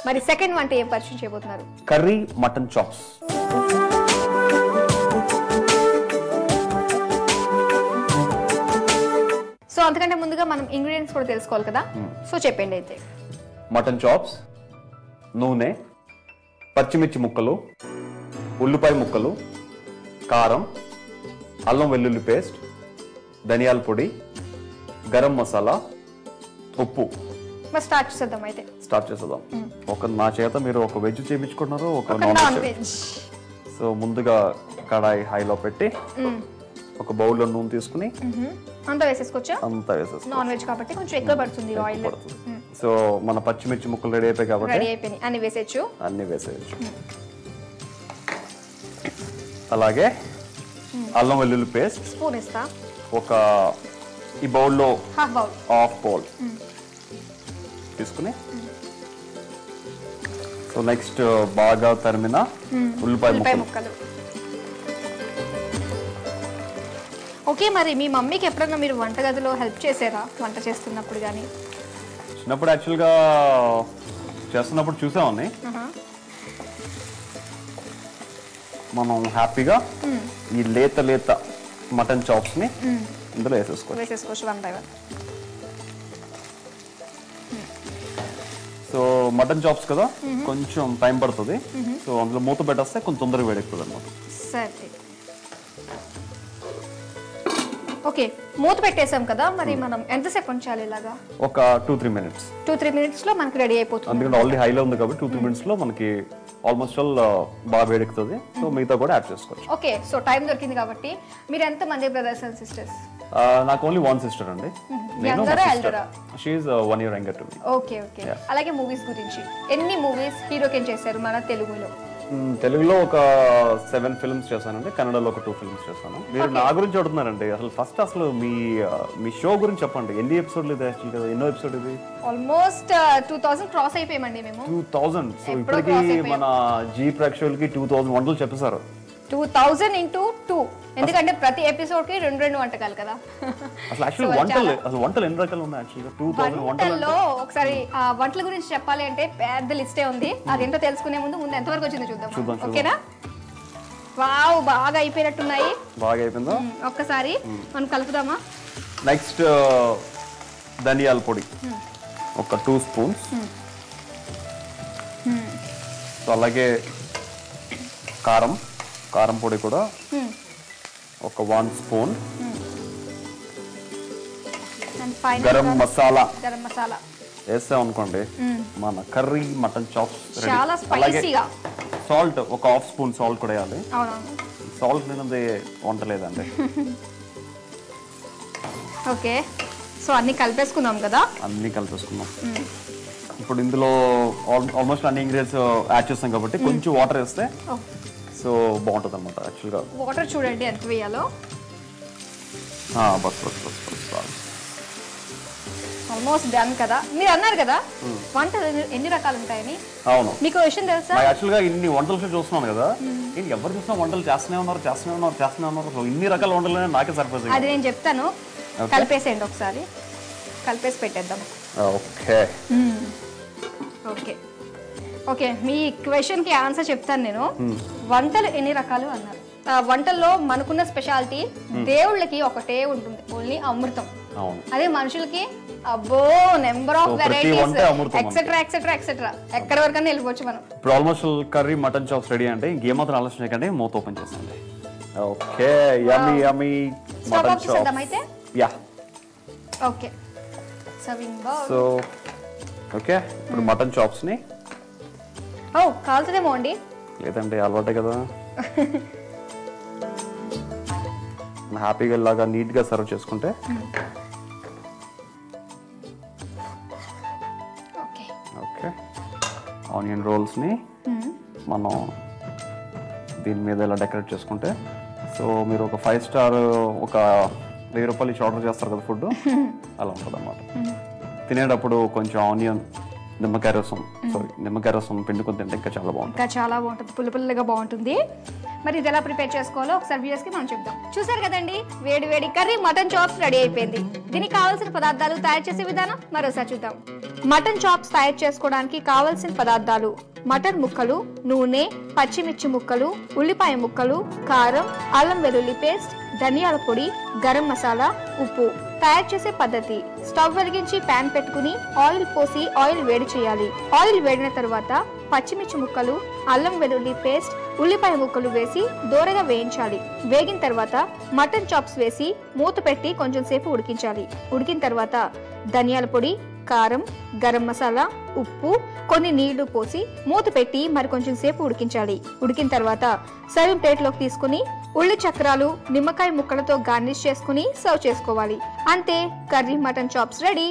మరి సెకండ్ వంట ఏం పరిచయం చేయబోతున్నారు? Curry mutton chops. సో అంతకంటే ముందుగా మనం ఇంగ్రీడియంట్స్ కూడా తెలుసుకోవాలి కదా, సో చెప్పండి అయితే. మటన్ చాప్స్, నూనె, పచ్చిమిర్చి ముక్కలు, ఉల్లిపాయ ముక్కలు, కారం, అల్లం వెల్లుల్లి పేస్ట్, ధనియాల పొడి, గరం మసాలా, ఉప్పు. మరి స్టార్ట్ చేద్దాం అయితే. స్టార్ట్ చేద్దాం. ఒక నా చేత మీరు ఒక వెజ్ చేయించుకున్నారు, ఒక నాన్ వెజ్. సో ముందుగా కడాయి హైలో పెట్టి ఒక బౌల్లో నూనె తీసుకుని అంతా వేసేసుకోవచ్చా? అంతా వేసేసుకో. నాన్ వెజ్ కాబట్టి కొంచెం ఎక్కువ పడుతుంది ఆయిల్. సో మన పచ్చిమిర్చి ముక్కలు రెడీ అయిపోయి కాబట్టి రెడీ అయిపోయి అన్ని వేసేయచ్చు. అన్ని వేసేయచ్చు. అలాగే అల్లం వెల్లుల్లి పేస్ట్ స్పూన్ ఇస్తా. ఒక ఈ బౌల్లో హాఫ్ బౌల్ తీసుకుని, సో నెక్స్ట్ బాగా తరిమిన ఉల్లిపాయ ముక్కలు. ఓకే, మరి మీ మమ్మీకి ఎప్పుడన్నా మీరు వంటగదిలో హెల్ప్ చేసారా వంట చేస్తున్నప్పుడు కానీ? చిన్నప్పుడు యాక్చువల్గా చేస్తున్నప్పుడు చూసామని మనం హ్యాపీగా ఈ లేత మటన్ చాప్స్ ని ఇందులో వేసేసుకోవచ్చు one by one. So mutton chops కదా, కొంచెం టైం పడుతుంది. సో అందులో మూత పెట్టేస్తే కొంచెం తొందరగా వేడెక్కుతుంది అన్నమాట. సరే, ఓకే, మూత పెట్టేసాం కదా, మరి మనం ఎంతసేపు ఉంచాలి ఇలాగా? ఒక 2-3 మినిట్స్. 2-3 మినిట్స్ లో మనకి రెడీ అయిపోతుంది. అందుకని ఆల్రెడీ హైలో ఉంది కాబట్టి 2-3 మినిట్స్ లో మనకి ఆల్మోస్ట్ ఆల్ బాగా వేడెక్కుతుంది. సో మిగతా కూడా యాడ్ చేసుకోవచ్చు. ఓకే, సో టైం దొరికింది కాబట్టి. మీరు ఎంత మంది బ్రదర్స్ అండ్ సిస్టర్స్? నాకు ఓన్లీ 1 సిస్టర్ అండి. She is 1 year younger to me. Okay okay. అలాగే మూవీస్ గురించి ఎన్ని మూవీస్ హీరోకి చేశారు మన తెలుగులో? తెలుగులో ఒక 7 ఫిల్మ్స్ చేశానండి, కన్నడలో ఒక 2 ఫిల్మ్స్ చేశాను. మీరు నా గురించి అడుగుతున్నారండి. అసలు మీ షో గురించి చెప్పండి. ఎన్ని ఎపిసోడ్లు ఇది? యాక్చువల్గా ఎన్నో ఎపిసోడ్ ఇది? ఆల్మోస్ట్ 2000 క్రాస్ అయిపోయామండి మేము. 2000. సో ఇప్పటికి మన జీ ప్రేక్షకులకి 2000 వంటలు చెప్పేశారు. 2000 into 2, ఎందుకంటే ప్రతి ఎపిసోడ్ కి 2 వంటకాలు కదా. అసలు వంటలు ఎన్ని రకాలు ఉన్నాయి? యాక్చువల్గా 2000 వంటల్లో ఒకసారి వంటల గురించి చెప్పాలి అంటే పెద్ద లిస్టే ఉంది. అదేంటో తెలుసుకునే ముందు ఎంతవరకు వచ్చిందో చూద్దాం. ఓకేనా? వావ్, బాగా అయిపోయినట్టున్నాయి. బాగా అయిపోయిందా? ఒక్కసారి మనం కలుపుదామా? నెక్స్ట్ ధనియాల పొడి ఒక 2 స్పూన్స్. సో అలాగే కారం పొడి కూడా ఒక 1 స్పూన్. గరం మసాలా వేసాం అనుకోండి, మన కర్రీ మటన్ చాప్స్ చాలా స్పైసీగా. సాల్ట్ ఒక 1/2 స్పూన్ సాల్ట్ కూడా వేయాలి. సాల్ట్ లేనిది వంట లేదండి. ఓకే, సో అన్ని కలిపేసుకున్నాం కదా. ఇప్పుడు ఇందులో ఆల్మోస్ట్ అన్ని ఇంగ్రీడియంట్స్ యాడ్ చేస్తాం కాబట్టి కొంచెం వాటర్ వేస్తే సో బాగుంటుంది అనమాట. యాక్చువల్గా వాటర్ చూడండి ఎంత వేయాలో. బస్ ఆల్మోస్ట్ డన్ కదా. మీరు అన్నారు కదా వంటలు ఎన్ని రకాలు ఉంటాయని. అవును, మీకు విషయం తెలుసా? యాక్చువల్గా ఇన్ని వంటలు చూస్తున్నాను కదా, ఎవరు చూసినా వంటలు చేస్తూనే ఉన్నారు. సో ఇన్ని రకాల వంటలు నాకే సరిపోతుంది. అది నేను చెప్తాను, కలిపేసేయండి ఒకసారి. కలిపేసి పెట్టేద్దాం. ఓకే ఓకే ఓకే, మీ క్వశ్చన్ కి ఆన్సర్ చెప్తాను నేను. వంటలు ఎన్ని రకాలు అన్నారు. వంటల్లో మనకున్న స్పెషాలిటీ దేవుళ్ళకి ఒకటే ఉంటుంది, ఓన్లీ అమృతం. అదే మనుషులకి అబ్బో number of varieties etcetera etcetera etcetera, ఎక్కడి వరకన్నా వెళ్ళిపోవచ్చు మనం. ఇప్పుడు almost curry mutton chops ready అంటే ఇంకేమాత్రం ఆలోచన కంటే మూత ఓపెన్ చేసండి. ఓకే, యమ్మీ మటన్ చాప్స్ అయితే. Yeah, okay, serving bowl. So okay, ఇప్పుడు మటన్ చాప్స్ ని కాల్చదేమో అండి. లేదండి, అలవాటే కదా. హ్యాపీగా ఇలాగా నీట్ గా సర్వ్ చేసుకుంటే. ఓకే, ఆనియన్ రోల్స్ ని మనం దీని మీద ఇలా డెకరేట్ చేసుకుంటే, సో మీరు ఒక 5 స్టార్ ఒక 1000 రూపాయలు ఇచ్చి ఆర్డర్ చేస్తారు కదా ఫుడ్, అలా ఉంటుంది అన్నమాట. తినేటప్పుడు కొంచెం ఆనియన్ నిమ్మకాయ రసం పిండుకొని తింటే ఇంకా చాలా బాగుంటుంది. పుల్ల పుల్లగా బాగుంటుంది. మరి ఇది ఎలా ప్రిపేర్ చేసుకోవాలో ఒకసారి వ్యూయర్స్ కి మనం చెప్దాం. చూసారు కదండి, వేడి వేడి కర్రీ మటన్ చాప్స్ రెడీ అయిపోయింది. దీనికి కావాల్సిన పదార్థాలు తయారు చేసే విధానం మరోసారి చూద్దాం. మటన్ చాప్స్ తయారు చేసుకోవడానికి కావాల్సిన పదార్థాలు: మటన్ ముక్కలు, నూనె, పచ్చిమిర్చి ముక్కలు, ఉల్లిపాయ ముక్కలు, కారం, అల్లం వెల్లుల్లి పేస్ట్, ధనియాల పొడి, గరం మసాలా, ఉప్పు. తయారు చేసే పద్ధతి: స్టవ్ వెలిగించి ప్యాన్ పెట్టుకుని ఆయిల్ పోసి ఆయిల్ వేడి చేయాలి. ఆయిల్ వేడిన తర్వాత పచ్చిమిర్చి ముక్కలు, అల్లం వెల్లుల్లి పేస్ట్, ఉల్లిపాయ ముక్కలు వేసి దోరగా వేయించాలి. వేగిన తర్వాత మటన్ చాప్స్ వేసి మూత పెట్టి కొంచెం సేపు ఉడికించాలి. ఉడికిన తర్వాత ధనియాల పొడి, కారం, గరం మసాలా, ఉప్పు, కొన్ని నీళ్లు పోసి మూత పెట్టి మరి కొంచెం సేపు ఉడికించాలి. ఉడికిన తర్వాత సర్వింగ్ ప్లేట్లోకి తీసుకుని ఉల్లి చక్రాలు, నిమ్మకాయ ముక్కలతో గార్నిష్ చేసుకుని సర్వ్ చేసుకోవాలి. అంతే, కర్రీ మటన్ చాప్స్ రెడీ.